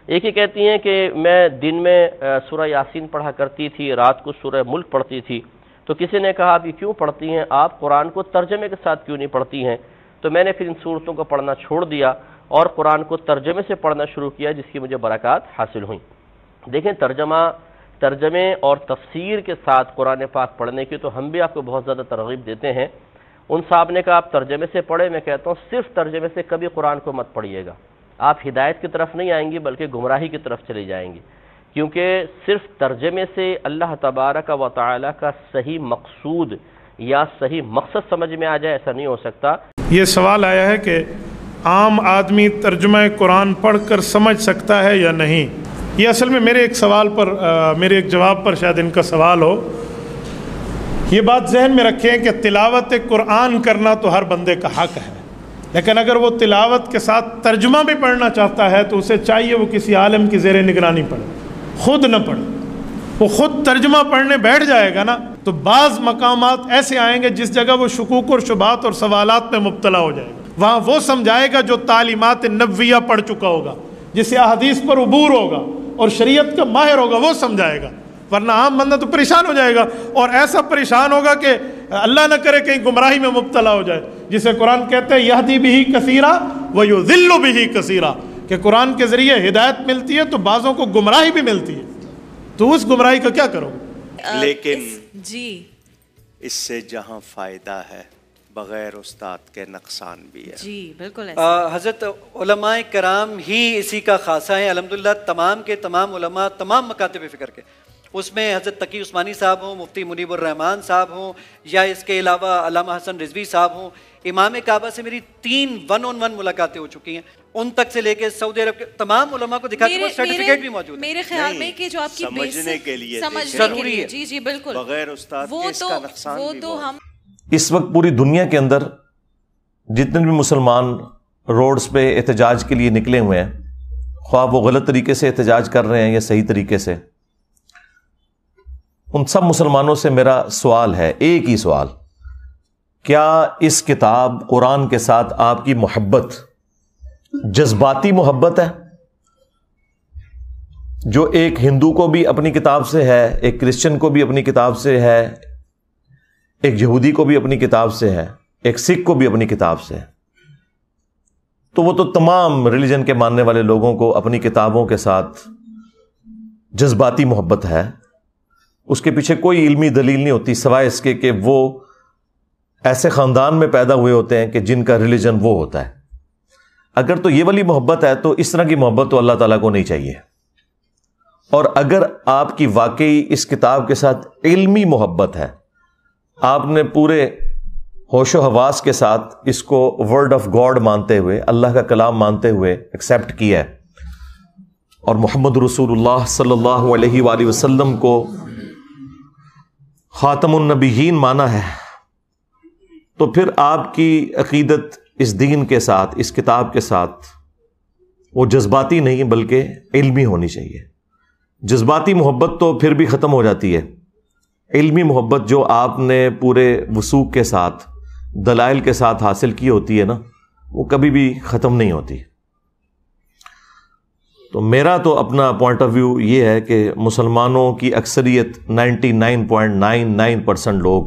ایک ہی کہتی ہیں کہ میں دن میں سورہ یاسین پڑھا کرتی تھی، رات کو سورہ ملک پڑھتی تھی. تو کسی نے کہا ابھی کیوں پڑھتی ہیں آپ، قرآن کو ترجمے کے ساتھ کیوں نہیں پڑھتی ہیں؟ تو میں نے پھر ان صورتوں کو پڑھنا چھوڑ دیا اور قرآن کو ترجمے سے پڑھنا شروع کیا، جس کی مجھے برکات حاصل ہوئیں. دیکھیں ترجمے اور تفسیر کے ساتھ قرآن پاک پڑھنے کی تو ہم بھی آپ کو بہت زیادہ ترغیب دیتے ہیں. ان صاحب نے کہا آپ ترجمے سے پڑھیں، میں کہتا ہوں صرف ترجمے سے کبھی قرآن کو مت پڑھیے گا، آپ ہدایت کی طرف نہیں آئیں گی بلکہ گمراہی کی طرف چلی جائیں گی، کیونکہ صرف ترجمے سے اللہ تبارک و تعالی کا صحیح مقصود یا صحیح مقصد سمجھ میں آ جائے ایسا نہیں ہو سکتا. یہ سوال آیا ہے کہ عام آدمی ترجمہ قرآن پڑھ کر سمجھ سکتا ہے یا نہیں. یہ اصل میں میرے ایک جواب پر شاید ان کا سوال ہو. یہ بات ذہن میں رکھیں کہ تلاوت قرآن کرنا تو ہر بندے کا حق ہے، لیکن اگر وہ تلاوت کے ساتھ ترجمہ بھی پڑھنا چاہتا ہے تو اسے چاہیے وہ کسی عالم کی زیر نگرانی پڑھے، خود نہ پڑھے. وہ خود ترجمہ پڑھنے بیٹھ جائے گا نا تو بعض مقامات ایسے آئیں گے جس جگہ وہ شکوک اور شبہات اور سوالات میں مبتلا ہو جائے گا. وہاں وہ سمجھائے گا جو تعلیمات نبویہ پڑھ چکا ہوگا، جسے احادیث پر عبور ہوگا اور شریعت کا ماہر ہوگا، وہ سمجھائے گا. ورنہ عام بندہ تو پریشان ہو جائے گا، اور ایسا پریشان ہوگا کہ اللہ نہ کرے کہیں گمراہی میں مبتلا ہو جائے، جسے قرآن کہتے ہیں یہدی بہ کثیرا ویضل بہ کثیرا، کہ قرآن کے ذریعے ہدایت ملتی ہے تو بعضوں کو گمراہی بھی ملتی ہے. تو اس گمراہی کا کیا کرو؟ لیکن جی اس سے جہاں فائدہ ہے بغیر استاد کے نقصان بھی ہے. جی بالکل. حضرت علماء کرام ہی اسی کا خاصہ ہیں الحمدللہ. تمام کے تمام علماء تمام مکاتب فکر کے، اس میں حضرت تقی عثمانی صاحب ہوں، مفتی منیب الرحمان صاحب ہوں، یا اس کے علاوہ علامہ حسن رضوی صاحب ہوں. امام کعبہ سے میری 3 1-on-1 ملاقاتیں ہو چکی ہیں، ان تک سے لے کے سعودی عرب کے تمام علماء کو دکھا کے سرٹیفکیٹ بھی موجود ہے. میرے خیال میں کہ جو آپ کی سمجھنے کے لیے ضروری ہے. جی جی بالکل، بغیر استاد کے اس کا نقصان بھی تو ہم اس وقت پوری دنیا کے اندر جتنے بھی مسلمان روڈز پہ احتجاج کے لیے نکلے ہوئے ہیں، خواہ وہ غلط طریقے سے احتجاج کر رہے ہیں یا صحیح طریقے سے، ان سب مسلمانوں سے میرا سوال ہے، ایک ہی سوال، کیا اس کتاب قرآن کے ساتھ آپ کی محبت جذباتی محبت ہے، جو ایک ہندو کو بھی اپنی کتاب سے ہے، ایک کرسچن کو بھی اپنی کتاب سے ہے، ایک یہودی کو بھی اپنی کتاب سے ہے، ایک سکھ کو بھی اپنی کتاب سے ہے؟ تو وہ تو تمام ریلیجن کے ماننے والے لوگوں کو اپنی کتابوں کے ساتھ جذباتی محبت ہے. اس کے پیچھے کوئی علمی دلیل نہیں ہوتی سوائے اس کے کہ وہ ایسے خاندان میں پیدا ہوئے ہوتے ہیں کہ جن کا ریلیجن وہ ہوتا ہے. اگر تو یہ والی محبت ہے تو اس طرح کی محبت تو اللہ تعالیٰ کو نہیں چاہیے. اور اگر آپ کی واقعی اس کتاب کے ساتھ علمی محبت ہے، آپ نے پورے ہوش و حواس کے ساتھ اس کو ورڈ آف گاڈ مانتے ہوئے، اللہ کا کلام مانتے ہوئے ایکسیپٹ کیا ہے، اور محمد رسول اللہ صلی اللہ علیہ وآلہ وسلم کو خاتم النبیین مانا ہے، تو پھر آپ کی عقیدت اس دین کے ساتھ، اس کتاب کے ساتھ، وہ جذباتی نہیں بلکہ علمی ہونی چاہیے. جذباتی محبت تو پھر بھی ختم ہو جاتی ہے، علمی محبت جو آپ نے پورے وثوق کے ساتھ، دلائل کے ساتھ حاصل کی ہوتی ہے نا، وہ کبھی بھی ختم نہیں ہوتی. تو میرا تو اپنا پوائنٹ آف ویو یہ ہے کہ مسلمانوں کی اکثریت 99.99% لوگ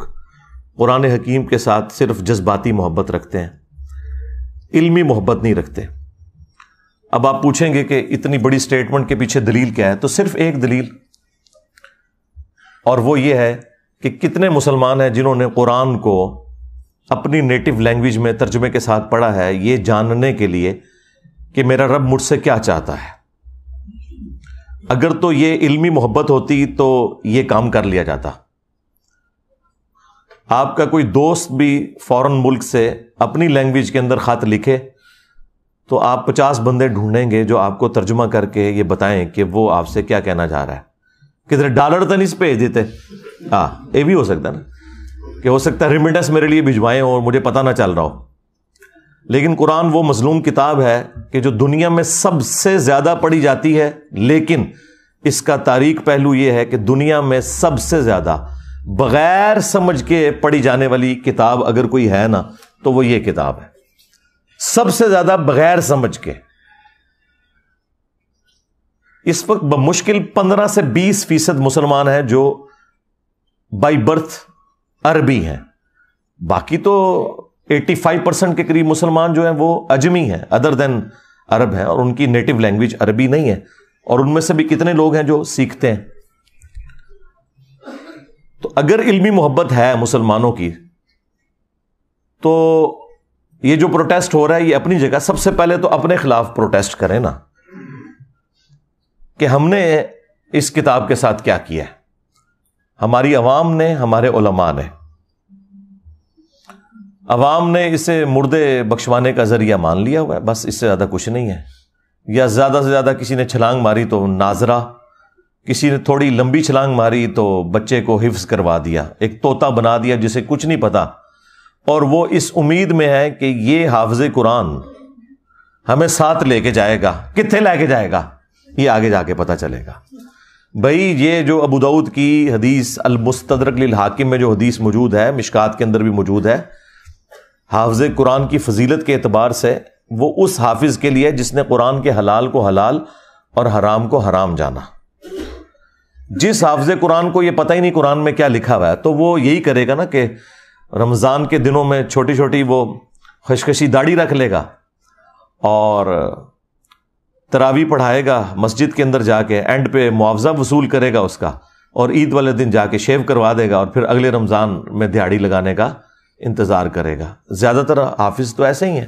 قرآن حکیم کے ساتھ صرف جذباتی محبت رکھتے ہیں، علمی محبت نہیں رکھتے. اب آپ پوچھیں گے کہ اتنی بڑی سٹیٹمنٹ کے پیچھے دلیل کیا ہے؟ تو صرف ایک دلیل، اور وہ یہ ہے کہ کتنے مسلمان ہیں جنہوں نے قرآن کو اپنی نیٹو لینگویج میں ترجمے کے ساتھ پڑھا ہے، یہ جاننے کے لیے کہ میرا رب مجھ سے کیا چاہتا ہے. اگر تو یہ علمی محبت ہوتی تو یہ کام کر لیا جاتا. آپ کا کوئی دوست بھی فورن ملک سے اپنی لینگویج کے اندر خط لکھے تو آپ 50 بندے ڈھونڈیں گے جو آپ کو ترجمہ کر کے یہ بتائیں کہ وہ آپ سے کیا کہنا چاہ رہا ہے. کدھر ڈالر تو نہیں بھیج دیتے؟ ہاں یہ بھی ہو سکتا ہے نا، کہ ہو سکتا ہے ریمیٹنس میرے لیے بھجوائیں اور مجھے پتہ نہ چل رہا ہو. لیکن قرآن وہ مظلوم کتاب ہے کہ جو دنیا میں سب سے زیادہ پڑھی جاتی ہے، لیکن اس کا تاریک پہلو یہ ہے کہ دنیا میں سب سے زیادہ بغیر سمجھ کے پڑھی جانے والی کتاب اگر کوئی ہے نا تو وہ یہ کتاب ہے، سب سے زیادہ بغیر سمجھ کے. اس وقت بمشکل 15 سے 20% مسلمان ہیں جو بائی برتھ عربی ہیں. باقی تو 85% کے قریب مسلمان جو ہیں وہ اجمی ہیں, ادر دین عرب ہیں, اور ان کی نیٹو لینگویج عربی نہیں ہے, اور ان میں سے بھی کتنے لوگ ہیں جو سیکھتے ہیں. تو اگر علمی محبت ہے مسلمانوں کی تو یہ جو پروٹیسٹ ہو رہا ہے یہ اپنی جگہ. سب سے پہلے تو اپنے خلاف پروٹیسٹ کریں نا, کہ ہم نے اس کتاب کے ساتھ کیا کیا ہے. ہماری عوام نے, ہمارے علماء نے, عوام نے اسے مردے بخشوانے کا ذریعہ مان لیا ہوا ہے, بس اس سے زیادہ کچھ نہیں ہے. یا زیادہ سے زیادہ کسی نے چھلانگ ماری تو ناظرہ, کسی نے تھوڑی لمبی چھلانگ ماری تو بچے کو حفظ کروا دیا, ایک طوطا بنا دیا جسے کچھ نہیں پتا, اور وہ اس امید میں ہے کہ یہ حافظ قرآن ہمیں ساتھ لے کے جائے گا. کتنے لے کے جائے گا یہ آگے جا کے پتا چلے گا. بھائی یہ جو ابو داؤد کی حدیث المستدرک للحاکم میں جو حدیث موجود ہے, مشکات کے اندر بھی موجود ہے, حافظ قرآن کی فضیلت کے اعتبار سے وہ اس حافظ کے لیے جس نے قرآن کے حلال کو حلال اور حرام کو حرام جانا. جس حافظ قرآن کو یہ پتہ ہی نہیں قرآن میں کیا لکھا ہوا ہے, تو وہ یہی کرے گا نا کہ رمضان کے دنوں میں چھوٹی چھوٹی وہ خشخشی داڑھی رکھ لے گا اور تراویح پڑھائے گا مسجد کے اندر جا کے, اینڈ پہ معاوضہ وصول کرے گا اس کا, اور عید والے دن جا کے شیو کروا دے گا, اور پھر اگلے رمضان میں دیہاڑی لگانے کا انتظار کرے گا. زیادہ تر حافظ تو ایسے ہی ہیں.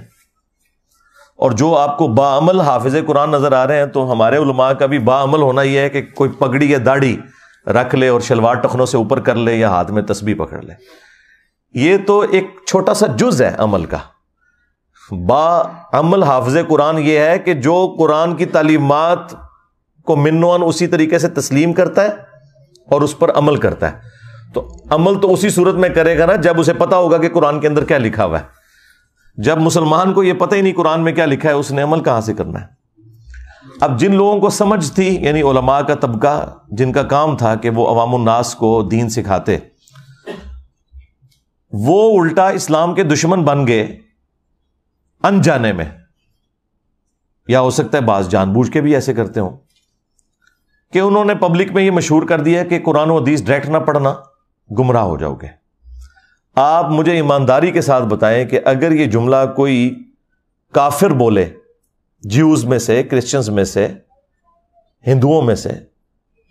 اور جو آپ کو باعمل حافظ قرآن نظر آ رہے ہیں, تو ہمارے علماء کا بھی باعمل ہونا یہ ہے کہ کوئی پگڑی یا داڑھی رکھ لے اور شلوار ٹخنوں سے اوپر کر لے یا ہاتھ میں تسبیح پکڑ لے. یہ تو ایک چھوٹا سا جز ہے عمل کا. باعمل حافظ قرآن یہ ہے کہ جو قرآن کی تعلیمات کو منوان اسی طریقے سے تسلیم کرتا ہے اور اس پر عمل کرتا ہے. تو عمل تو اسی صورت میں کرے گا نا جب اسے پتا ہوگا کہ قرآن کے اندر کیا لکھا ہوا ہے. جب مسلمان کو یہ پتہ ہی نہیں قرآن میں کیا لکھا ہے, اس نے عمل کہاں سے کرنا ہے. اب جن لوگوں کو سمجھ تھی, یعنی علماء کا طبقہ جن کا کام تھا کہ وہ عوام الناس کو دین سکھاتے, وہ الٹا اسلام کے دشمن بن گئے انجانے میں. یا ہو سکتا ہے بعض جان بوجھ کے بھی ایسے کرتے ہوں کہ انہوں نے پبلک میں یہ مشہور کر دیا کہ قرآن و حدیث ڈائریکٹ نہ پڑھنا, گمراہ ہو جاؤ گے. آپ مجھے ایمانداری کے ساتھ بتائیں کہ اگر یہ جملہ کوئی کافر بولے, جیوز میں سے, کرسچنز میں سے, ہندوؤں میں سے,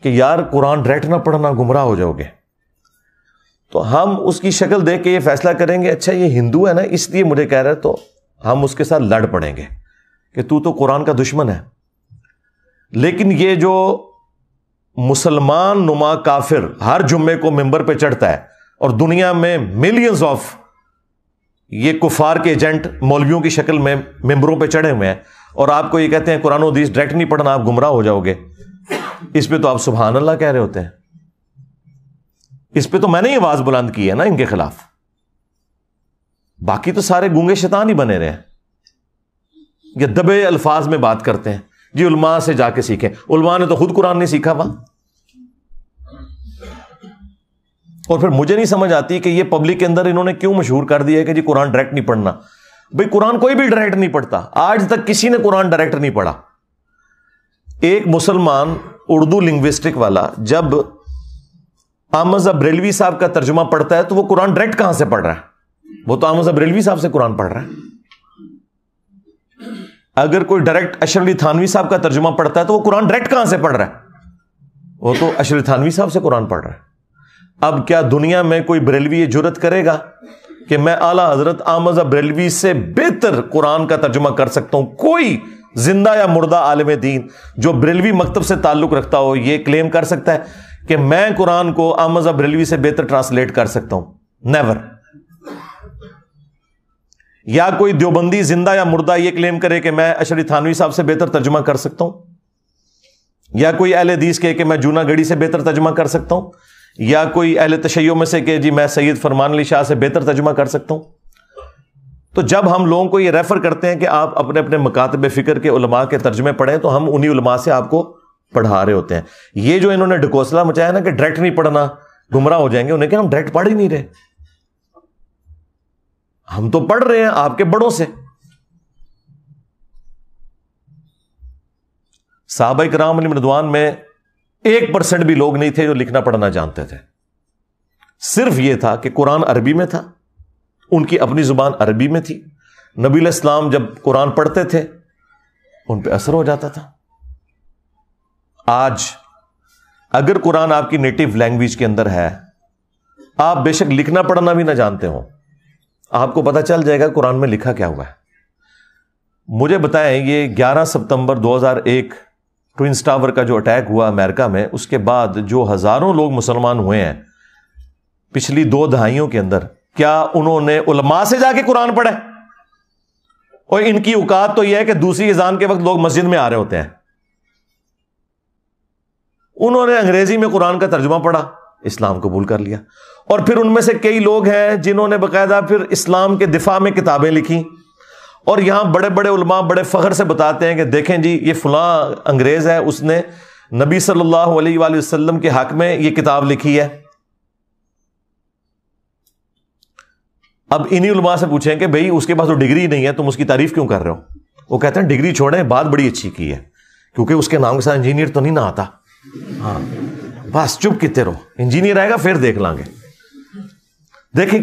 کہ یار قرآن ڈائریکٹ نہ پڑھنا گمراہ ہو جاؤ گے, تو ہم اس کی شکل دیکھ کے یہ فیصلہ کریں گے اچھا یہ ہندو ہے نا اس لیے مجھے کہہ رہا ہے, تو ہم اس کے ساتھ لڑ پڑیں گے کہ تو قرآن کا دشمن ہے. لیکن یہ جو مسلمان نما کافر ہر جمعے کو ممبر پہ چڑھتا ہے اور دنیا میں ملینز آف یہ کفار کے ایجنٹ مولویوں کی شکل میں ممبروں پہ چڑھے ہوئے ہیں, اور آپ کو یہ کہتے ہیں قرآن و حدیث ڈائریکٹ نہیں پڑھنا آپ گمراہ ہو جاؤ گے, اس پہ تو آپ سبحان اللہ کہہ رہے ہوتے ہیں. اس پہ تو میں نے ہی آواز بلند کی ہے نا ان کے خلاف. باقی تو سارے گونگے شیطان ہی بنے رہے ہیں, یہ دبے الفاظ میں بات کرتے ہیں. جی علماء سے جا کے سیکھیں. علماء نے تو خود قرآن نہیں سیکھا ہوا. اور پھر مجھے نہیں سمجھ آتی کہ یہ پبلک کے اندر انہوں نے کیوں مشہور کر دیا ہے کہ جی قرآن ڈائریکٹ نہیں پڑھنا. بھئی قرآن کوئی بھی ڈائریکٹ نہیں پڑھتا, آج تک کسی نے قرآن ڈائریکٹ نہیں پڑھا. ایک مسلمان اردو لنگوسٹک والا جب احمد بریلوی صاحب کا ترجمہ پڑھتا ہے تو وہ قرآن ڈائریکٹ کہاں سے پڑھ رہا ہے؟ وہ تو احمد بریلوی صاحب سے قرآن پڑھ رہا ہے. اگر کوئی ڈائریکٹ اشرف علی تھانوی صاحب کا ترجمہ پڑھتا ہے تو وہ قرآن ڈائریکٹ کہاں سے پڑھ رہا ہے؟ وہ تو اشرف علی تھانوی صاحب سے قرآن پڑھ رہا ہے. اب کیا دنیا میں کوئی بریلوی یہ جرت کرے گا کہ میں اعلیٰ حضرت احمد بریلوی سے بہتر قرآن کا ترجمہ کر سکتا ہوں؟ کوئی زندہ یا مردہ عالم دین جو بریلوی مکتب سے تعلق رکھتا ہو یہ کلیم کر سکتا ہے کہ میں قرآن کو احمد بریلوی سے بہتر ٹرانسلیٹ کر سکتا ہوں؟ نیور. یا کوئی دیوبندی زندہ یا مردہ یہ کلیم کرے کہ میں اشرف تھانوی صاحب سے بہتر ترجمہ کر سکتا ہوں؟ یا کوئی اہل حدیث کہے کہ میں جونا گڑھی سے بہتر ترجمہ کر سکتا ہوں؟ یا کوئی اہل تشیع میں سے کہ جی میں سید فرمان علی شاہ سے بہتر ترجمہ کر سکتا ہوں؟ تو جب ہم لوگوں کو یہ ریفر کرتے ہیں کہ آپ اپنے اپنے مکاتب فکر کے علماء کے ترجمے پڑھیں تو ہم انہی علماء سے آپ کو پڑھا رہے ہوتے ہیں. یہ جو انہوں نے ڈکوسلا مچایا نا کہ ڈائریکٹ نہیں پڑھنا گمراہ ہو جائیں گے, انہیں کہ ہم ڈائریکٹ پڑھ ہی نہیں رہے, ہم تو پڑھ رہے ہیں آپ کے بڑوں سے. صحابہ کرام علیہم رضوان میں 1% بھی لوگ نہیں تھے جو لکھنا پڑھنا جانتے تھے. صرف یہ تھا کہ قرآن عربی میں تھا، ان کی اپنی زبان عربی میں تھی. نبی علیہ السلام جب قرآن پڑھتے تھے ان پہ اثر ہو جاتا تھا. آج اگر قرآن آپ کی نیٹو لینگویج کے اندر ہے، آپ بے شک لکھنا پڑھنا بھی نہ جانتے ہو، آپ کو پتہ چل جائے گا قرآن میں لکھا کیا ہوا ہے. مجھے بتائیں، یہ 11 ستمبر 2001 ٹوئنز ٹاور کا جو اٹیک ہوا امریکہ میں، اس کے بعد جو ہزاروں لوگ مسلمان ہوئے ہیں پچھلی 2 دہائیوں کے اندر، کیا انہوں نے علماء سے جا کے قرآن پڑھا؟ اور ان کی اوقات تو یہ ہے کہ دوسری اذان کے وقت لوگ مسجد میں آ رہے ہوتے ہیں. انہوں نے انگریزی میں قرآن کا ترجمہ پڑھا، اسلام قبول کر لیا. اور پھر ان میں سے کئی لوگ ہیں جنہوں نے باقاعدہ پھر اسلام کے دفاع میں کتابیں لکھی، اور یہاں بڑے بڑے علماء بڑے فخر سے بتاتے ہیں کہ دیکھیں جی یہ فلاں انگریز ہے، اس نے نبی صلی اللہ علیہ وآلہ وسلم کے حق میں یہ کتاب لکھی ہے. اب انہی علماء سے پوچھیں کہ بھئی اس کے پاس تو ڈگری نہیں ہے، تم اس کی تعریف کیوں کر رہے ہو؟ وہ کہتے ہیں ڈگری چھوڑیں، بات بڑی اچھی کی ہے، کیونکہ اس کے نام کے ساتھ انجینئر تو نہیں نہ آتا. ہاں بس چپ کتے رہو، انجینئر آئے گا پھر دیکھ لیں گے. دیکھیں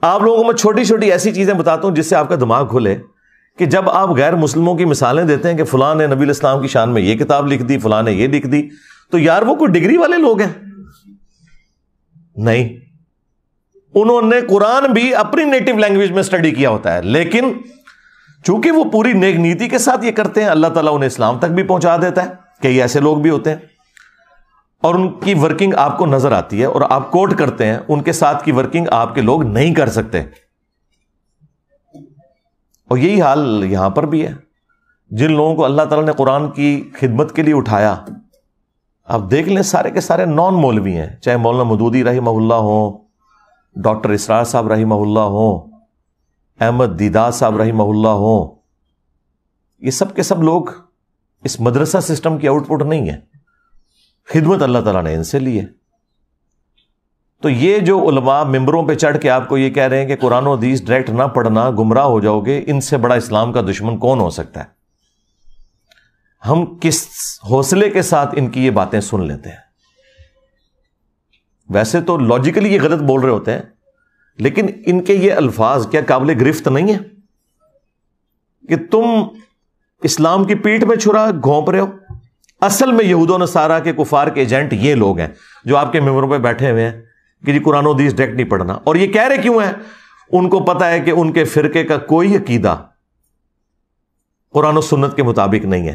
آپ لوگوں کو میں چھوٹی چھوٹی ایسی چیزیں بتاتا ہوں جس سے آپ کا دماغ کھلے، کہ جب آپ غیر مسلموں کی مثالیں دیتے ہیں کہ فلاں نے نبی علیہ السلام کی شان میں یہ کتاب لکھ دی، فلاں نے یہ لکھ دی، تو یار وہ کوئی ڈگری والے لوگ ہیں؟ نہیں، انہوں نے قرآن بھی اپنی نیٹو لینگویج میں اسٹڈی کیا ہوتا ہے، لیکن چونکہ وہ پوری نیک نیتی کے ساتھ یہ کرتے ہیں، اللہ تعالیٰ انہیں اسلام تک بھی پہنچا دیتا ہے. کئی ایسے لوگ بھی ہوتے ہیں اور ان کی ورکنگ آپ کو نظر آتی ہے اور آپ کوٹ کرتے ہیں، ان کے ساتھ کی ورکنگ آپ کے لوگ نہیں کر سکتے. اور یہی حال یہاں پر بھی ہے. جن لوگوں کو اللہ تعالیٰ نے قرآن کی خدمت کے لیے اٹھایا، آپ دیکھ لیں سارے کے سارے نان مولوی ہیں، چاہے مولانا مودودی رحمہ اللہ ہوں، ڈاکٹر اسرار صاحب رحمہ اللہ ہوں، احمد دیدار صاحب رحمہ اللہ ہوں. یہ سب کے سب لوگ اس مدرسہ سسٹم کی آؤٹ پٹ نہیں ہے، خدمت اللہ تعالیٰ نے ان سے لی ہے. تو یہ جو علماء ممبروں پہ چڑھ کے آپ کو یہ کہہ رہے ہیں کہ قرآن و حدیث ڈائریکٹ نہ پڑھنا گمراہ ہو جاؤ گے، ان سے بڑا اسلام کا دشمن کون ہو سکتا ہے؟ ہم کس حوصلے کے ساتھ ان کی یہ باتیں سن لیتے ہیں. ویسے تو لاجیکلی یہ غلط بول رہے ہوتے ہیں، لیکن ان کے یہ الفاظ کیا قابل گرفت نہیں ہے کہ تم اسلام کی پیٹھ میں چھرا گھونپ رہے ہو؟ اصل میں یہود و نصارہ کے کفار کے ایجنٹ یہ لوگ ہیں جو آپ کے ممبروں پہ بیٹھے ہوئے ہیں کہ جی قرآن و حدیث ڈائریکٹ نہیں پڑھنا. اور یہ کہہ رہے کیوں ہیں؟ ان کو پتا ہے کہ ان کے فرقے کا کوئی عقیدہ قرآن و سنت کے مطابق نہیں ہے.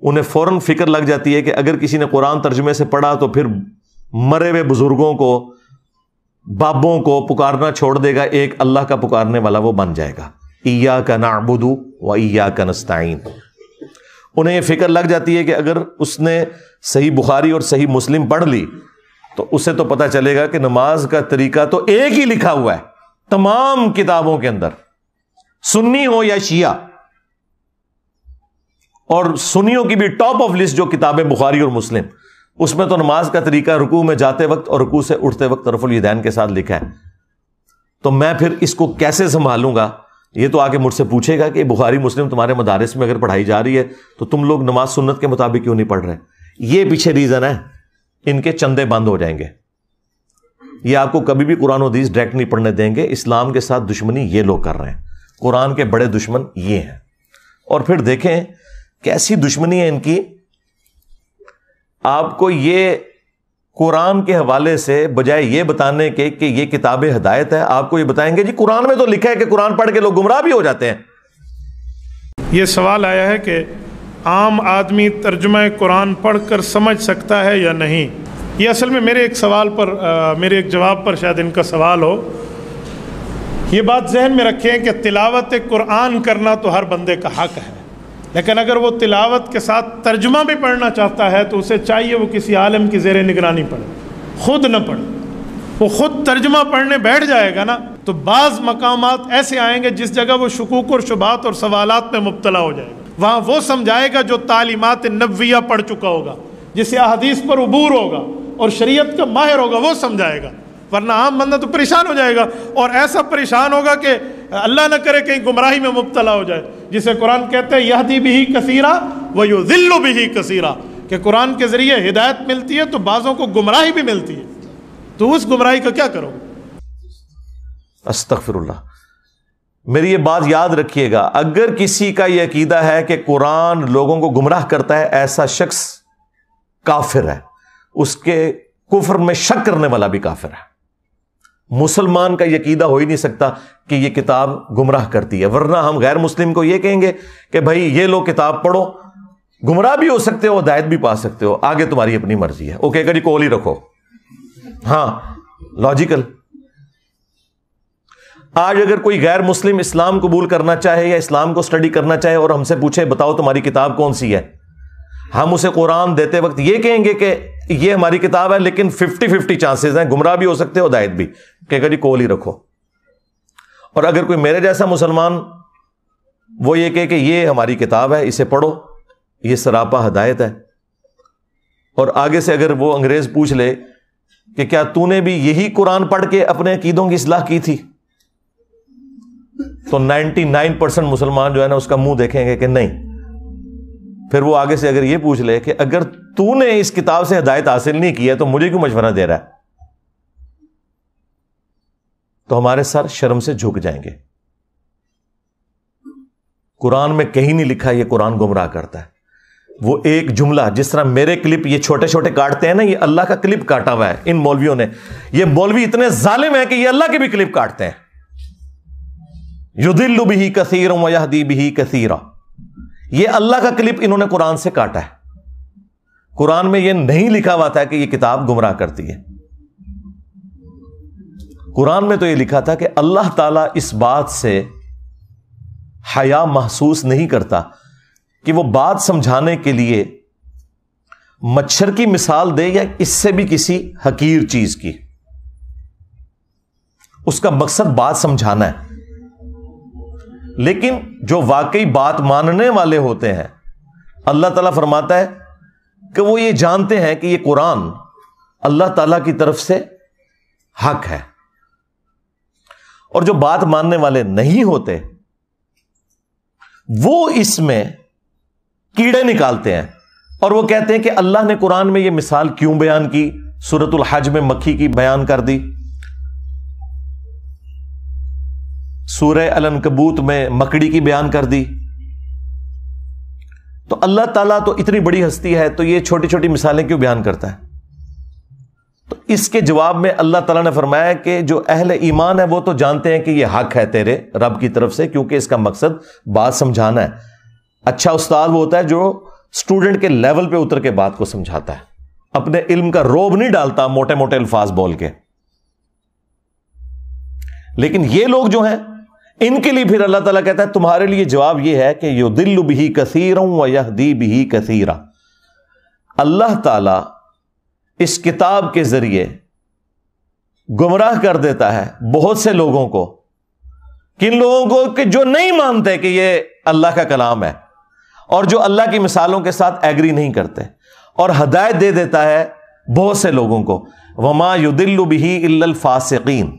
انہیں فوراً فکر لگ جاتی ہے کہ اگر کسی نے قرآن ترجمے سے پڑھا تو پھر مرے ہوئے بزرگوں کو، بابوں کو پکارنا چھوڑ دے گا، ایک اللہ کا پکارنے والا وہ بن جائے گا. ایاک نعبد و ایاک نستعین. انہیں یہ فکر لگ جاتی ہے کہ اگر اس نے صحیح بخاری اور صحیح مسلم پڑھ لی تو اسے تو پتہ چلے گا کہ نماز کا طریقہ تو ایک ہی لکھا ہوا ہے تمام کتابوں کے اندر، سنی ہو یا شیعہ. اور سنیوں کی بھی ٹاپ آف لسٹ جو کتابیں بخاری اور مسلم، اس میں تو نماز کا طریقہ رکوع میں جاتے وقت اور رکوع سے اٹھتے وقت رفع الیدین کے ساتھ لکھا ہے. تو میں پھر اس کو کیسے سنبھالوں گا؟ یہ تو آگے مجھ سے پوچھے گا کہ بخاری مسلم تمہارے مدارس میں اگر پڑھائی جا رہی ہے تو تم لوگ نماز سنت کے مطابق کیوں نہیں پڑھ رہے؟ یہ پیچھے ریزن ہے. ان کے چندے بند ہو جائیں گے. یہ آپ کو کبھی بھی قرآن و حدیث ڈائریکٹ نہیں پڑھنے دیں گے. اسلام کے ساتھ دشمنی یہ لوگ کر رہے ہیں. قرآن کے بڑے دشمن یہ ہیں. اور پھر دیکھیں کیسی دشمنی ہے ان کی. آپ کو یہ قرآن کے حوالے سے بجائے یہ بتانے کے کہ یہ کتاب ہدایت ہے، آپ کو یہ بتائیں گے جی قرآن میں تو لکھا ہے کہ قرآن پڑھ کے لوگ گمراہ بھی ہو جاتے ہیں. یہ سوال آیا ہے کہ عام آدمی ترجمہ قرآن پڑھ کر سمجھ سکتا ہے یا نہیں. یہ اصل میں میرے ایک جواب پر شاید ان کا سوال ہو. یہ بات ذہن میں رکھیں کہ تلاوت قرآن کرنا تو ہر بندے کا حق ہے، لیکن اگر وہ تلاوت کے ساتھ ترجمہ بھی پڑھنا چاہتا ہے تو اسے چاہیے وہ کسی عالم کی زیر نگرانی پڑھے، خود نہ پڑھے. وہ خود ترجمہ پڑھنے بیٹھ جائے گا نا تو بعض مقامات ایسے آئیں گے جس جگہ وہ شکوک اور شبہات اور سوالات میں مبتلا ہو جائے گا. وہاں وہ سمجھائے گا جو تعلیمات نبویہ پڑھ چکا ہوگا، جسے احادیث پر عبور ہوگا اور شریعت کا ماہر ہوگا، وہ سمجھائے گا. ورنہ عام بندہ تو پریشان ہو جائے گا، اور ایسا پریشان ہوگا کہ اللہ نہ کرے کہیں گمراہی میں مبتلا ہو جائے، جسے قرآن کہتے ہیں یہدی بہ کثیرا ویضل بہ کثیرا، کہ قرآن کے ذریعے ہدایت ملتی ہے تو بعضوں کو گمراہی بھی ملتی ہے، تو اس گمراہی کا کیا کرو؟ استغفر اللہ۔ میری یہ بات یاد رکھیے گا، اگر کسی کا یہ عقیدہ ہے کہ قرآن لوگوں کو گمراہ کرتا ہے، ایسا شخص کافر ہے، اس کے کفر میں شک کرنے والا بھی کافر ہے۔ مسلمان کا یہ عقیدہ ہو ہی نہیں سکتا کہ یہ کتاب گمراہ کرتی ہے، ورنہ ہم غیر مسلم کو یہ کہیں گے کہ بھائی یہ لو کتاب پڑھو، گمراہ بھی ہو سکتے ہو، ہدایت بھی پا سکتے ہو، آگے تمہاری اپنی مرضی ہے۔ وہ کہے گا جی کول ہی رکھو، ہاں لاجیکل۔ آج اگر کوئی غیر مسلم اسلام قبول کرنا چاہے یا اسلام کو اسٹڈی کرنا چاہے اور ہم سے پوچھے بتاؤ تمہاری کتاب کون سی ہے، ہم اسے قرآن دیتے وقت یہ کہیں گے کہ یہ ہماری کتاب ہے، لیکن 50-50 چانسز ہیں، گمراہ بھی ہو سکتے ہو، ہدایت بھی، کہے گا جی کول ہی رکھو۔ اور اگر کوئی میرے جیسا مسلمان وہ یہ کہے کہ یہ ہماری کتاب ہے، اسے پڑھو، یہ سراپا ہدایت ہے، اور آگے سے اگر وہ انگریز پوچھ لے کہ کیا تو نے بھی یہی قرآن پڑھ کے اپنے عقیدوں کی اصلاح کی تھی، تو 99% مسلمان جو ہے نا اس کا منہ دیکھیں گے کہ نہیں۔ پھر وہ آگے سے اگر یہ پوچھ لے کہ اگر تو نے اس کتاب سے ہدایت حاصل نہیں کی ہے تو مجھے کیوں مشورہ دے رہا ہے، تو ہمارے سر شرم سے جھک جائیں گے۔ قرآن میں کہیں نہیں لکھا یہ قرآن گمراہ کرتا ہے۔ وہ ایک جملہ، جس طرح میرے کلپ یہ چھوٹے چھوٹے کاٹتے ہیں نا، یہ اللہ کا کلپ کاٹا ہوا ہے ان مولویوں نے۔ یہ مولوی اتنے ظالم ہیں کہ یہ اللہ کے بھی کلپ کاٹتے ہیں۔ یضل بہ کثیرا ویہدی بہ کثیرا، یہ اللہ کا کلپ انہوں نے قرآن سے کاٹا ہے۔ قرآن میں یہ نہیں لکھا ہوا تھا کہ یہ کتاب گمراہ کرتی ہے۔ قرآن میں تو یہ لکھا تھا کہ اللہ تعالیٰ اس بات سے حیا محسوس نہیں کرتا کہ وہ بات سمجھانے کے لیے مچھر کی مثال دے یا اس سے بھی کسی حقیر چیز کی، اس کا مقصد بات سمجھانا ہے۔ لیکن جو واقعی بات ماننے والے ہوتے ہیں، اللہ تعالیٰ فرماتا ہے کہ وہ یہ جانتے ہیں کہ یہ قرآن اللہ تعالیٰ کی طرف سے حق ہے، اور جو بات ماننے والے نہیں ہوتے وہ اس میں کیڑے نکالتے ہیں، اور وہ کہتے ہیں کہ اللہ نے قرآن میں یہ مثال کیوں بیان کی، سورۃ الحج میں مکھی کی بیان کر دی، سورہ العنکبوت میں مکڑی کی بیان کر دی، تو اللہ تعالیٰ تو اتنی بڑی ہستی ہے تو یہ چھوٹی چھوٹی مثالیں کیوں بیان کرتا ہے؟ تو اس کے جواب میں اللہ تعالیٰ نے فرمایا کہ جو اہل ایمان ہے وہ تو جانتے ہیں کہ یہ حق ہے تیرے رب کی طرف سے، کیونکہ اس کا مقصد بات سمجھانا ہے۔ اچھا استاد وہ ہوتا ہے جو اسٹوڈنٹ کے لیول پہ اتر کے بات کو سمجھاتا ہے، اپنے علم کا روب نہیں ڈالتا موٹے موٹے الفاظ بول کے۔ لیکن یہ لوگ جو ہیں ان کے لیے پھر اللہ تعالیٰ کہتا ہے تمہارے لیے جواب یہ ہے کہ یضل بہ کثیرا ویہدی بہ کثیرا، اللہ تعالیٰ اس کتاب کے ذریعے گمراہ کر دیتا ہے بہت سے لوگوں کو، کن لوگوں کو کہ جو نہیں مانتے کہ یہ اللہ کا کلام ہے اور جو اللہ کی مثالوں کے ساتھ ایگری نہیں کرتے، اور ہدایت دے دیتا ہے بہت سے لوگوں کو۔ وما یضل بہ الا الفاسقین،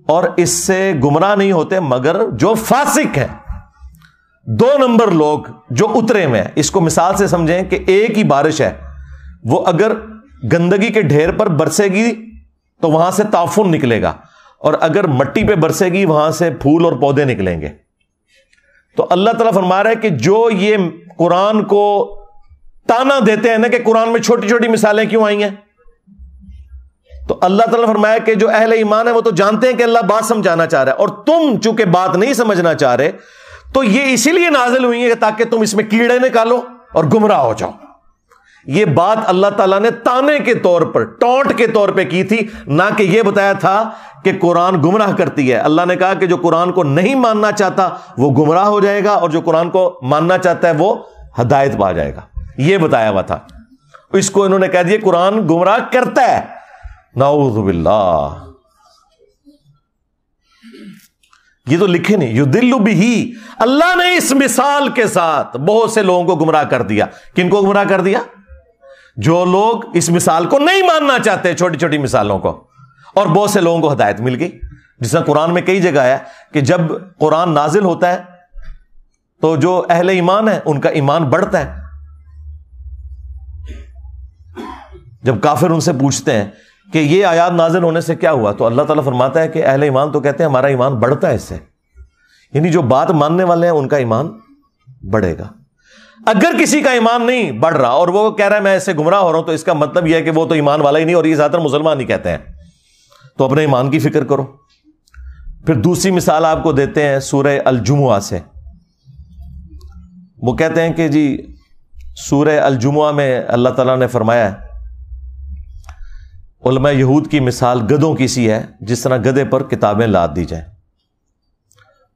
اور اس سے گمراہ نہیں ہوتے مگر جو فاسق ہیں، 2 نمبر لوگ جو اترے میں۔ اس کو مثال سے سمجھیں کہ ایک ہی بارش ہے، وہ اگر گندگی کے ڈھیر پر برسے گی تو وہاں سے تعفن نکلے گا، اور اگر مٹی پہ برسے گی وہاں سے پھول اور پودے نکلیں گے۔ تو اللہ تعالیٰ فرما رہا ہے کہ جو یہ قرآن کو تانا دیتے ہیں نا کہ قرآن میں چھوٹی چھوٹی مثالیں کیوں آئی ہیں، تو اللہ تعالیٰ فرمایا کہ جو اہل ایمان ہے وہ تو جانتے ہیں کہ اللہ بات سمجھانا چاہ رہا ہے، اور تم چونکہ بات نہیں سمجھنا چاہ رہے تو یہ اسی لیے نازل ہوئی ہے تاکہ تم اس میں کیڑے نکالو اور گمراہ ہو جاؤ۔ یہ بات اللہ تعالیٰ نے تانے کے طور پر، ٹونٹ کے طور پہ کی تھی، نہ کہ یہ بتایا تھا کہ قرآن گمراہ کرتی ہے۔ اللہ نے کہا کہ جو قرآن کو نہیں ماننا چاہتا وہ گمراہ ہو جائے گا، اور جو قرآن کو ماننا چاہتا ہے وہ ہدایت پا جائے گا، یہ بتایا ہوا تھا۔ اس کو انہوں نے کہہ دیا قرآن گمراہ کرتا ہے، نعوذ باللہ۔ یہ تو لکھے نہیں، یضل بہ، اللہ نے اس مثال کے ساتھ بہت سے لوگوں کو گمراہ کر دیا۔ کن کو گمراہ کر دیا؟ جو لوگ اس مثال کو نہیں ماننا چاہتے، چھوٹی چھوٹی مثالوں کو، اور بہت سے لوگوں کو ہدایت مل گئی. جس طرح قرآن میں کئی جگہ ہے کہ جب قرآن نازل ہوتا ہے تو جو اہل ایمان ہے ان کا ایمان بڑھتا ہے. جب کافر ان سے پوچھتے ہیں کہ یہ آیات نازل ہونے سے کیا ہوا, تو اللہ تعالیٰ فرماتا ہے کہ اہل ایمان تو کہتے ہیں ہمارا ایمان بڑھتا ہے اس سے. یعنی جو بات ماننے والے ہیں ان کا ایمان بڑھے گا. اگر کسی کا ایمان نہیں بڑھ رہا اور وہ کہہ رہا ہے میں اس سے گمراہ ہو رہا ہوں, تو اس کا مطلب یہ ہے کہ وہ تو ایمان والا ہی نہیں, اور یہ زیادہ تر مسلمان ہی کہتے ہیں. تو اپنے ایمان کی فکر کرو. پھر دوسری مثال آپ کو دیتے ہیں سورہ الجمعہ سے. وہ کہتے ہیں کہ جی سورہ الجمعہ میں اللہ تعالیٰ نے فرمایا ہے علماء یہود کی مثال گدھوں کی سی ہے جس طرح گدھے پر کتابیں لاد دی جائیں.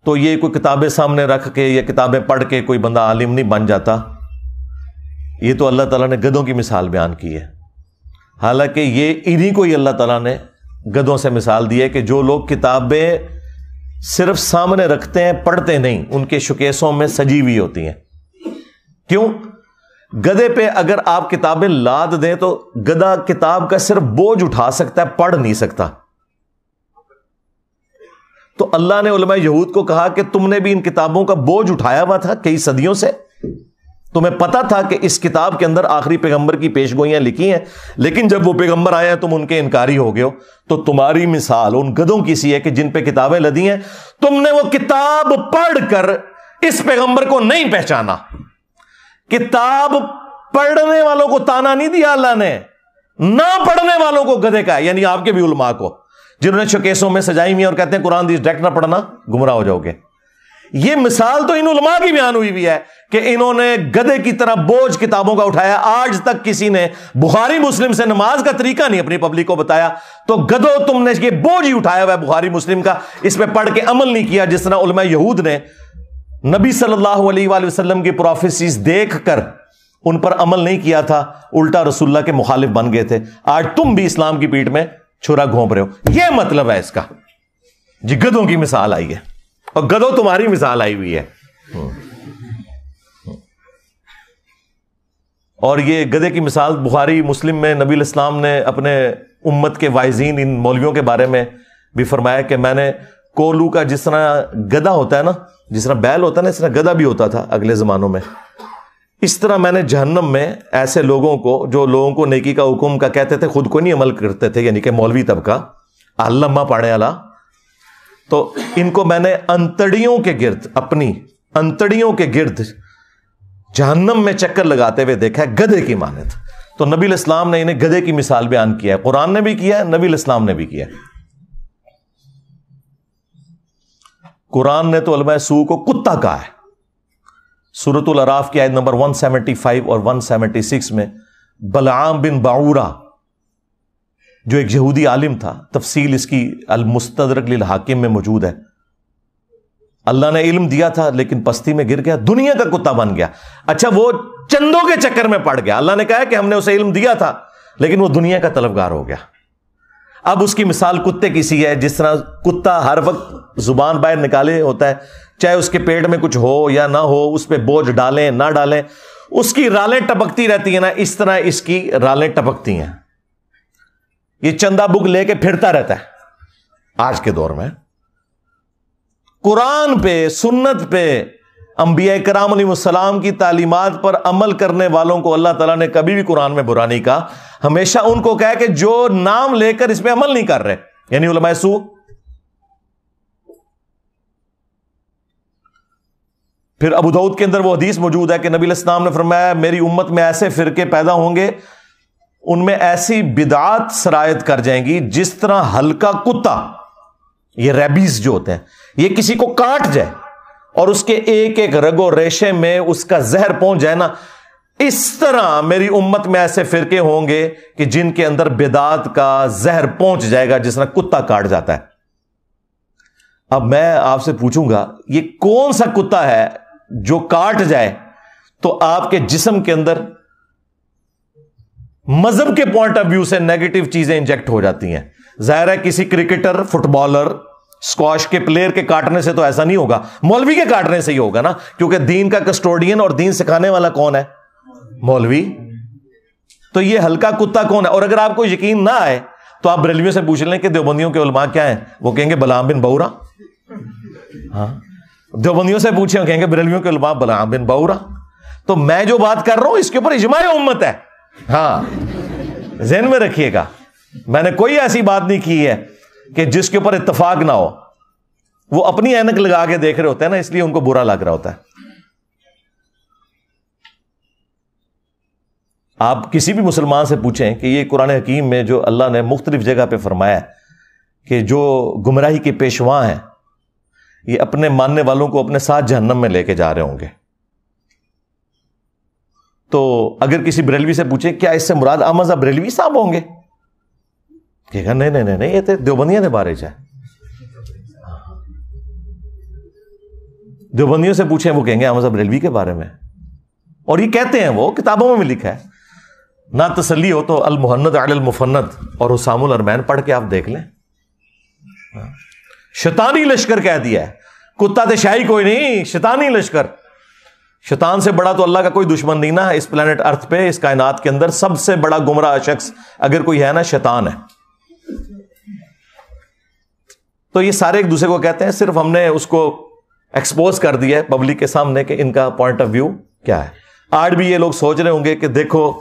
تو یہ کوئی کتابیں سامنے رکھ کے یا کتابیں پڑھ کے کوئی بندہ عالم نہیں بن جاتا. یہ تو اللہ تعالیٰ نے گدھوں کی مثال بیان کی ہے. حالانکہ یہ انہی کو ہی اللہ تعالیٰ نے گدھوں سے مثال دی ہے کہ جو لوگ کتابیں صرف سامنے رکھتے ہیں پڑھتے نہیں, ان کے شوکیسوں میں سجی ہوئی ہوتی ہیں. کیوں؟ گدھے پہ اگر آپ کتابیں لاد دیں تو گدھا کتاب کا صرف بوجھ اٹھا سکتا ہے, پڑھ نہیں سکتا. تو اللہ نے علماء یہود کو کہا کہ تم نے بھی ان کتابوں کا بوجھ اٹھایا ہوا تھا کئی صدیوں سے, تمہیں پتا تھا کہ اس کتاب کے اندر آخری پیغمبر کی پیشگوئیاں لکھی ہیں, لیکن جب وہ پیغمبر آئے ہیں تم ان کے انکاری ہو گئے ہو. تو تمہاری مثال ان گدھوں کی سی ہے کہ جن پہ کتابیں لدی ہیں, تم نے وہ کتاب پڑھ کر اس پیغمبر کو نہیں پہچانا. کتاب پڑھنے والوں کو تانا نہیں دیا اللہ نے, نہ پڑھنے والوں کو گدھے کا ہے. یعنی آپ کے بھی علماء کو جنہوں نے شوکیسوں میں سجائی ہوئی اور کہتے ہیں قرآن حدیث ڈائریکٹ نہ پڑھنا گمراہ ہو جاؤ گے. یہ مثال تو ان علماء کی بیان ہوئی بھی ہے کہ انہوں نے گدھے کی طرح بوجھ کتابوں کا اٹھایا. آج تک کسی نے بخاری مسلم سے نماز کا طریقہ نہیں اپنی پبلک کو بتایا. تو گدھو تم نے یہ بوجھ ہی اٹھایا ہوا ہے بخاری مسلم کا, اس پہ پڑھ کے عمل نہیں کیا. جس طرح علماء یہود نے نبی صلی اللہ علیہ وآلہ وسلم کی پروفیسیز دیکھ کر ان پر عمل نہیں کیا تھا, الٹا رسول اللہ کے مخالف بن گئے تھے. آج تم بھی اسلام کی پیٹھ میں چھرا گھونپ رہے ہو. یہ مطلب ہے اس کا. جی گدھوں کی مثال آئی ہے اور گدھوں تمہاری مثال آئی ہوئی ہے. اور یہ گدھے کی مثال بخاری مسلم میں نبی الاسلام نے اپنے امت کے واعظین ان مولویوں کے بارے میں بھی فرمایا کہ میں نے کولو کا جس طرح گدھا ہوتا ہے نا, جس طرح بیل ہوتا ہے نا, اس طرح گدھا بھی ہوتا تھا اگلے زمانوں میں. اس طرح میں نے جہنم میں ایسے لوگوں کو جو لوگوں کو نیکی کا حکم کا کہتے تھے خود کو نہیں عمل کرتے تھے, یعنی کہ مولوی طبقہ علامہ پاڑے والا, تو ان کو میں نے انتڑیوں کے گرد, اپنی انتڑیوں کے گرد جہنم میں چکر لگاتے ہوئے دیکھا ہے گدھے کی مانند. تو نبی الاسلام نے انہیں گدھے کی مثال بیان کیا ہے. قرآن نے بھی کیا ہے, نبی الاسلام نے بھی کیا ہے. قرآن نے تو علماء سو کو کتا کہا ہے. سورۃ الاعراف کی آیت نمبر 175 اور 176 میں بلعام بن باعورہ جو ایک یہودی عالم تھا, تفصیل اس کی المستدرک للحاکم میں موجود ہے. اللہ نے علم دیا تھا لیکن پستی میں گر گیا, دنیا کا کتا بن گیا. اچھا وہ چندوں کے چکر میں پڑ گیا. اللہ نے کہا کہ ہم نے اسے علم دیا تھا لیکن وہ دنیا کا طلبگار ہو گیا. اب اس کی مثال کتے کی سی ہے. جس طرح کتا ہر وقت زبان باہر نکالے ہوتا ہے, چاہے اس کے پیٹ میں کچھ ہو یا نہ ہو, اس پہ بوجھ ڈالیں نہ ڈالیں, اس کی رالیں ٹپکتی رہتی ہیں نا, اس طرح اس کی رالیں ٹپکتی ہیں. یہ چندہ بک لے کے پھرتا رہتا ہے. آج کے دور میں قرآن پہ, سنت پہ, انبیاء کرام علیہ السلام کی تعلیمات پر عمل کرنے والوں کو اللہ تعالیٰ نے کبھی بھی قرآن میں برا نہیں کہا. ہمیشہ ان کو کہا کہ جو نام لے کر اس پہ عمل نہیں کر رہے, یعنی علماء سو. پھر ابو داؤد کے اندر وہ حدیث موجود ہے کہ نبی علیہ السلام نے فرمایا میری امت میں ایسے فرقے پیدا ہوں گے, ان میں ایسی بدعات سرایت کر جائیں گی جس طرح ہلکا کتا, یہ ریبیز جو ہوتے ہیں, یہ کسی کو کاٹ جائے اور اس کے ایک ایک رگ و ریشے میں اس کا زہر پہنچ جائے نا, اس طرح میری امت میں ایسے فرقے ہوں گے کہ جن کے اندر بدعات کا زہر پہنچ جائے گا جس طرح کتا کاٹ جاتا ہے. اب میں آپ سے پوچھوں گا یہ کون سا کتا ہے جو کاٹ جائے تو آپ کے جسم کے اندر مذہب کے پوائنٹ آف ویو سے نیگیٹو چیزیں انجیکٹ ہو جاتی ہیں. ظاہر ہے کسی کرکٹر, فٹ بالر, اسکواش کے پلیئر کے کاٹنے سے تو ایسا نہیں ہوگا, مولوی کے کاٹنے سے ہی ہوگا نا, کیونکہ دین کا کسٹوڈین اور دین سکھانے والا کون ہے؟ مولوی. تو یہ ہلکا کتا کون ہے؟ اور اگر آپ کو یقین نہ آئے تو آپ بریلویوں سے پوچھ لیں کہ دیوبندیوں کے علماء کیا ہیں، وہ کہیں گے بلعام بن بورا. ہاں دیوبندیوں سے پوچھیں کہیں گے بریلویوں کے علماء بلعام بن بورا. تو میں جو بات کر رہا ہوں اس کے اوپر اجماع امت ہے. ہاں ذہن میں رکھیے گا، میں نے کوئی ایسی بات نہیں کی ہے کہ جس کے اوپر اتفاق نہ ہو. وہ اپنی اینک لگا کے دیکھ رہے ہوتے ہیں نا، اس لیے ان کو برا لگ رہا ہوتا ہے. آپ کسی بھی مسلمان سے پوچھیں کہ یہ قرآن حکیم میں جو اللہ نے مختلف جگہ پہ فرمایا ہے کہ جو گمراہی کے پیشواں ہیں یہ اپنے ماننے والوں کو اپنے ساتھ جہنم میں لے کے جا رہے ہوں گے، تو اگر کسی بریلوی سے پوچھیں کیا اس سے مراد احمد بریلوی صاحب ہوں گے، کہے گا نہیں نہیں نہیں، یہ تو دیوبندیوں کے بارے ہے. دیوبندیوں سے پوچھیں وہ کہیں گے احمد بریلوی کے بارے میں. اور یہ کہتے ہیں، وہ کتابوں میں بھی لکھا ہے. نہ تسلی ہو تو المحند علی المفند اور حسام الارمین پڑھ کے آپ دیکھ لیں. شیطانی لشکر کہہ دیا ہے، کتا تے شاہی کوئی نہیں، شیطانی لشکر. شیطان سے بڑا تو اللہ کا کوئی دشمن نہیں نا. اس پلانٹ ارتھ پہ، اس کائنات کے اندر سب سے بڑا گمراہ شخص اگر کوئی ہے نا، شیطان ہے. تو یہ سارے ایک دوسرے کو کہتے ہیں، صرف ہم نے اس کو ایکسپوز کر دیا ہے پبلک کے سامنے کہ ان کا پوائنٹ آف ویو کیا ہے. آج بھی یہ لوگ سوچ رہے ہوں گے کہ دیکھو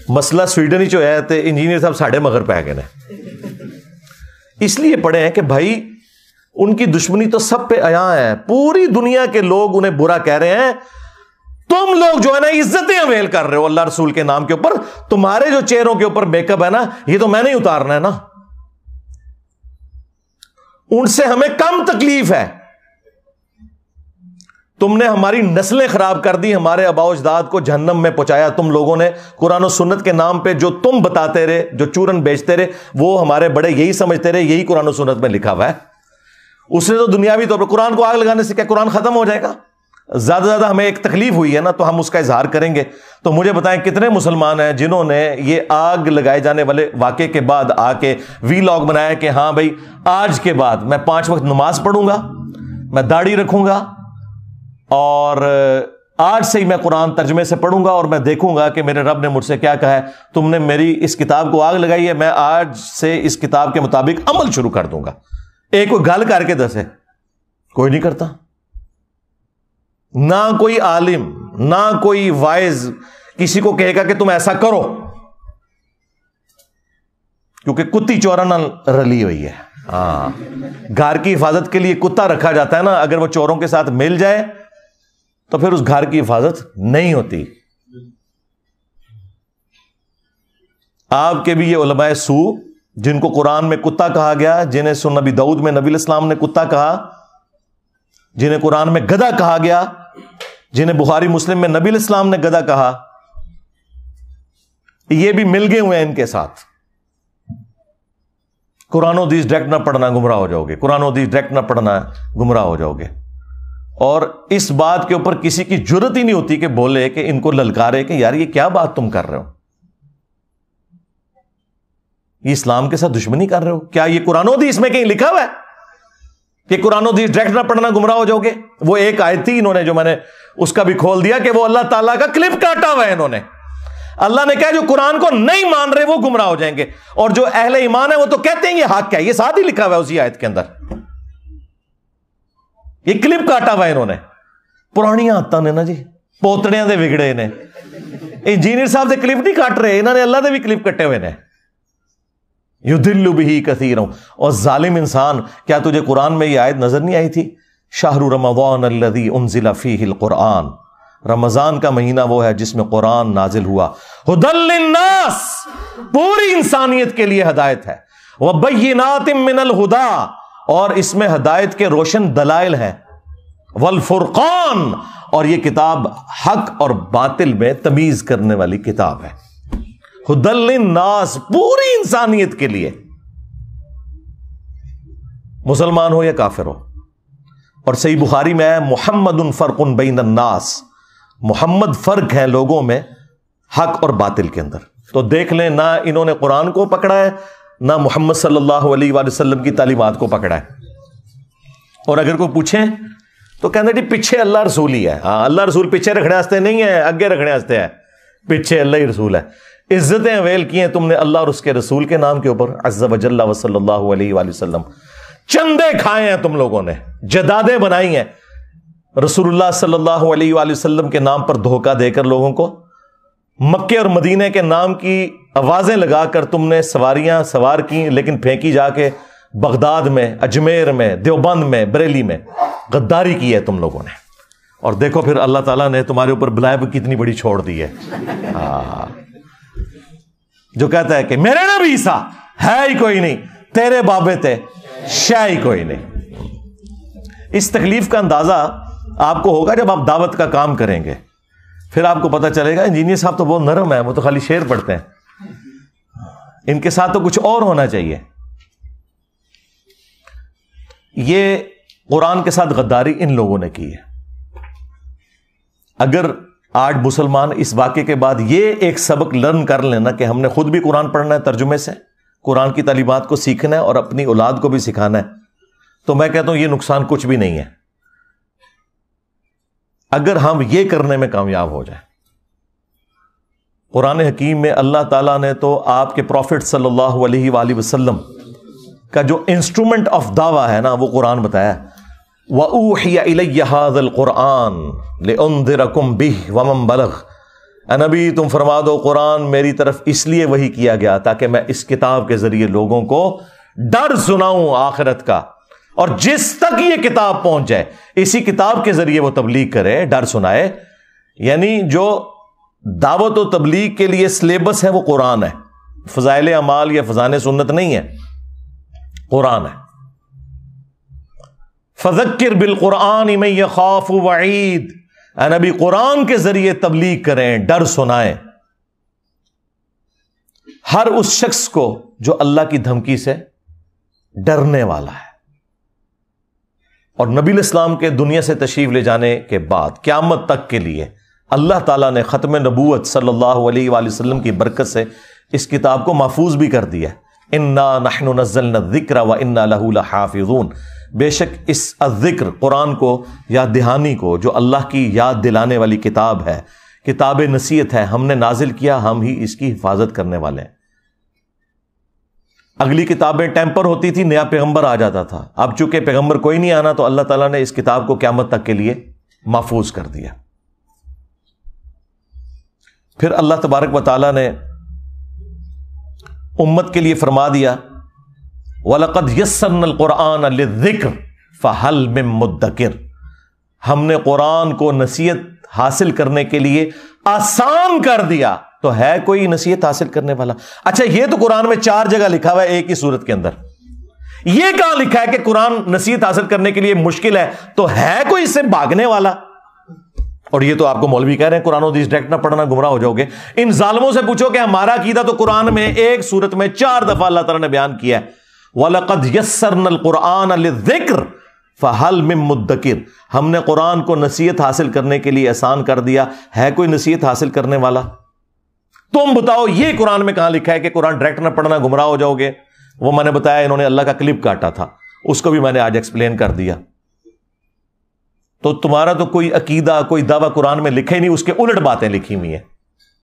مسئلہ سویڈن ہی جو ہے تو انجینئر صاحب ساڑھے مگر پہ گئے ہیں. اس لیے پڑھے ہیں کہ بھائی ان کی دشمنی تو سب پہ عیاں ہے، پوری دنیا کے لوگ انہیں برا کہہ رہے ہیں. تم لوگ جو ہے نا عزتیں اویل کر رہے ہو اللہ رسول کے نام کے اوپر. تمہارے جو چہروں کے اوپر میک اپ ہے نا، یہ تو میں نہیں اتارنا ہے نا. ان سے ہمیں کم تکلیف ہے. تم نے ہماری نسلیں خراب کر دی، ہمارے آباء و اجداد کو جہنم میں پہنچایا. تم لوگوں نے قرآن و سنت کے نام پہ جو تم بتاتے رہے، جو چورن بیچتے رہے، وہ ہمارے بڑے یہی سمجھتے رہے یہی قرآن و سنت میں لکھا ہوا ہے. اس نے تو دنیاوی طور پر قرآن کو آگ لگانے سے کیا قرآن ختم ہو جائے گا؟ زیادہ زیادہ ہمیں ایک تکلیف ہوئی ہے نا تو ہم اس کا اظہار کریں گے. تو مجھے بتائیں کتنے مسلمان ہیں جنہوں نے یہ آگ لگائے جانے والے واقعے کے بعد آ کے وی لاگ بنایا کہ ہاں بھائی آج کے بعد میں 5 وقت نماز پڑھوں گا، میں داڑھی رکھوں گا، اور آج سے ہی میں قرآن ترجمے سے پڑھوں گا، اور میں دیکھوں گا کہ میرے رب نے مجھ سے کیا کہا ہے. تم نے میری اس کتاب کو آگ لگائی ہے، میں آج سے اس کتاب کے مطابق عمل شروع کر دوں گا. ایک کوئی گل کر کے دسے، کوئی نہیں کرتا. نہ کوئی عالم، نہ کوئی وائز کسی کو کہے گا کہ تم ایسا کرو، کیونکہ کتی چورا نہ رلی ہوئی ہے. ہاں گھر کی حفاظت کے لیے کتا رکھا جاتا ہے نا، اگر وہ چوروں کے ساتھ مل جائے تو پھر اس گھر کی حفاظت نہیں ہوتی. آپ کے بھی یہ علماء سو جن کو قرآن میں کتا کہا گیا، جنہیں سنن نبی داؤد میں نبی الاسلام نے کتا کہا، جنہیں قرآن میں گدھا کہا گیا، جنہیں بخاری مسلم میں نبی الاسلام نے گدھا کہا، یہ بھی مل گئے ہوئے ہیں ان کے ساتھ. قرآن و حدیث ڈائریکٹ نہ پڑھنا گمراہ ہو جاؤ گے، قرآن و حدیث ڈائریکٹ نہ پڑھنا گمراہ ہو جاؤ گے. اور اس بات کے اوپر کسی کی جرت ہی نہیں ہوتی کہ بولے، کہ ان کو للکارے کہ یار یہ کیا بات تم کر رہے ہو، یہ اسلام کے ساتھ دشمنی کر رہے ہو. کیا یہ قرآن و حدیث میں کہیں لکھا ہوا ہے کہ قرآن و حدیث ڈائریکٹ نہ پڑھنا گمراہ ہو جاؤ گے؟ وہ ایک آیت تھی، انہوں نے جو میں نے اس کا بھی کھول دیا کہ وہ اللہ تعالیٰ کا کلپ کاٹا ہوا ہے انہوں نے. اللہ نے کہا جو قرآن کو نہیں مان رہے وہ گمراہ ہو جائیں گے، اور جو اہل ایمان ہے وہ تو کہتے ہیں یہ حق ہے. یہ ساتھ ہی لکھا ہوا ہے اسی آیت کے اندر. یہ کلپ کاٹا ہوا ہے انہوں نے. پرانی عادتاں نے نا جی، پوتڑیاں دے وگڑے نے. انجینئر صاحب دے کلپ نہیں کاٹ رہے، انہوں نے اللہ دے بھی کلپ کٹے ہوئے نے. یضل بہ کثیرا. اور ظالم انسان، کیا تجھے قرآن میں یہ آیت نظر نہیں آئی تھی؟ شہر رمضان الذی انزل فیہ القرآن، رمضان کا مہینہ وہ ہے جس میں قرآن نازل ہوا. ھدی للناس، پوری انسانیت کے لیے ہدایت ہے. وبینات من الہدی، اور اس میں ہدایت کے روشن دلائل ہیں. والفرقان، اور یہ کتاب حق اور باطل میں تمیز کرنے والی کتاب ہے. ھدی للناس، پوری انسانیت کے لیے، مسلمان ہو یا کافر ہو. اور صحیح بخاری میں ہے محمد فرق بین الناس، محمد فرق ہے لوگوں میں حق اور باطل کے اندر. تو دیکھ لیں، نہ انہوں نے قرآن کو پکڑا ہے، نہ محمد صلی اللہ علیہ وآلہ وسلم کی تعلیمات کو پکڑا ہے. اور اگر کوئی پوچھیں تو کہتے جی پیچھے اللہ رسول ہی ہے. ہاں اللہ رسول پیچھے رکھنے واسطے نہیں ہے، اگے رکھنے واسطے ہے. پیچھے اللہ ہی رسول ہے. عزتیں اویل کی ہیں تم نے اللہ اور اس کے رسول کے نام کے اوپر عز وجل و صلی اللہ علیہ وآلہ وسلم. چندے کھائے ہیں تم لوگوں نے, جدادیں بنائی ہیں رسول اللہ صلی اللہ علیہ وآلہ وسلم کے نام پر دھوکہ دے کر لوگوں کو. مکے اور مدینے کے نام کی آوازیں لگا کر تم نے سواریاں سوار کی, لیکن پھینکی جا کے بغداد میں, اجمیر میں, دیوبند میں, بریلی میں. غداری کی ہے تم لوگوں نے. اور دیکھو پھر اللہ تعالیٰ نے تمہارے اوپر بلائے کتنی بڑی چھوڑ دی ہے. جو کہتا ہے کہ میرے نبی عیسیٰ ہے ہی کوئی نہیں, تیرے بابے تھے شے ہی کوئی نہیں. اس تکلیف کا اندازہ آپ کو ہوگا جب آپ دعوت کا کام کریں گے. پھر آپ کو پتہ چلے گا انجینئر صاحب تو بہت نرم ہے, وہ تو خالی شعر پڑھتے ہیں, ان کے ساتھ تو کچھ اور ہونا چاہیے. یہ قرآن کے ساتھ غداری ان لوگوں نے کی ہے. اگر آج مسلمان اس واقعے کے بعد یہ ایک سبق لرن کر لینا کہ ہم نے خود بھی قرآن پڑھنا ہے ترجمے سے, قرآن کی تعلیمات کو سیکھنا ہے اور اپنی اولاد کو بھی سکھانا ہے, تو میں کہتا ہوں یہ نقصان کچھ بھی نہیں ہے اگر ہم یہ کرنے میں کامیاب ہو جائیں. قرآن حکیم میں اللہ تعالیٰ نے تو آپ کے پروفٹ صلی اللہ علیہ وآلہ وسلم کا جو انسٹرومنٹ آف دعویٰ ہے نا وہ قرآن بتایا. وَأُوحِيَ إِلَيَّ هَذَا الْقُرْآنُ لِأُنذِرَكُمْ بِهِ وَمَنْ بَلَغَ. اے نبی تم فرما دو قرآن میری طرف اس لیے وحی کیا گیا تاکہ میں اس کتاب کے ذریعے لوگوں کو ڈر سناؤں آخرت کا, اور جس تک یہ کتاب پہنچ جائے اسی کتاب کے ذریعے وہ تبلیغ کرے, ڈر سنائے. یعنی جو دعوت و تبلیغ کے لیے سلیبس ہے وہ قرآن ہے, فضائل اعمال یا فضائل سنت نہیں ہے, قرآن ہے. فذکر بالقرآن من یخاف وعید. اے نبی قرآن کے ذریعے تبلیغ کریں, ڈر سنائیں ہر اس شخص کو جو اللہ کی دھمکی سے ڈرنے والا ہے. اور نبی الاسلام کے دنیا سے تشریف لے جانے کے بعد قیامت تک کے لیے اللہ تعالیٰ نے ختم نبوت صلی اللہ علیہ وآلہ وسلم کی برکت سے اس کتاب کو محفوظ بھی کر دیا. انا نحن نزلنا الذکر وانا لہ لحافظون. بے شک اس الذکر قرآن کو, یاد دہانی کو, جو اللہ کی یاد دلانے والی کتاب ہے, کتاب نصیحت ہے, ہم نے نازل کیا, ہم ہی اس کی حفاظت کرنے والے ہیں. اگلی کتابیں ٹیمپر ہوتی تھی, نیا پیغمبر آ جاتا تھا. اب چونکہ پیغمبر کوئی نہیں آنا تو اللہ تعالیٰ نے اس کتاب کو قیامت تک کے لیے محفوظ کر دیا. پھر اللہ تبارک و تعالیٰ نے امت کے لیے فرما دیا وَلَقَدْ يَسَّرْنَا الْقُرْآنَ لِلذِّكْرِ فَهَلْ مِن مُدَّكِرٍ. ہم نے قرآن کو نصیحت حاصل کرنے کے لیے آسان کر دیا, تو ہے کوئی نصیحت حاصل کرنے والا؟ اچھا یہ تو قرآن میں 4 جگہ لکھا ہوا ہے ایک ہی سورت کے اندر. یہ کہاں لکھا ہے کہ قرآن نصیحت حاصل کرنے کے لیے مشکل ہے, تو ہے کوئی اس سے بھاگنے والا؟ اور یہ تو آپ کو مولوی کہہ رہے ہیں قرآن و حدیث ڈائریکٹ نہ پڑھنا گمراہ ہو جاؤ گے. ان ظالموں سے پوچھو کہ ہمارا عقیدہ تو قرآن میں ایک سورت میں 4 دفعہ اللہ تعالیٰ نے بیان کیا ہے وَلَقَدْ يَسَّرْنَا الْقُرْآنَ لِلذِّكْرِ فَهَلْ مِن مُدَّكِرٍ. ہم نے قرآن کو نصیحت حاصل کرنے کے لیے آسان کر دیا, ہے کوئی نصیحت حاصل کرنے والا؟ تم بتاؤ یہ قرآن میں کہاں لکھا ہے کہ قرآن ڈائریکٹ نہ پڑھنا گمراہ ہو جاؤ گے؟ وہ میں نے بتایا انہوں نے اللہ کا کلپ کاٹا تھا, اس کو بھی میں نے آج ایکسپلین کر دیا. تو تمہارا تو کوئی عقیدہ کوئی دعویٰ قرآن میں لکھے نہیں, اس کے الٹ باتیں لکھی ہوئی ہیں.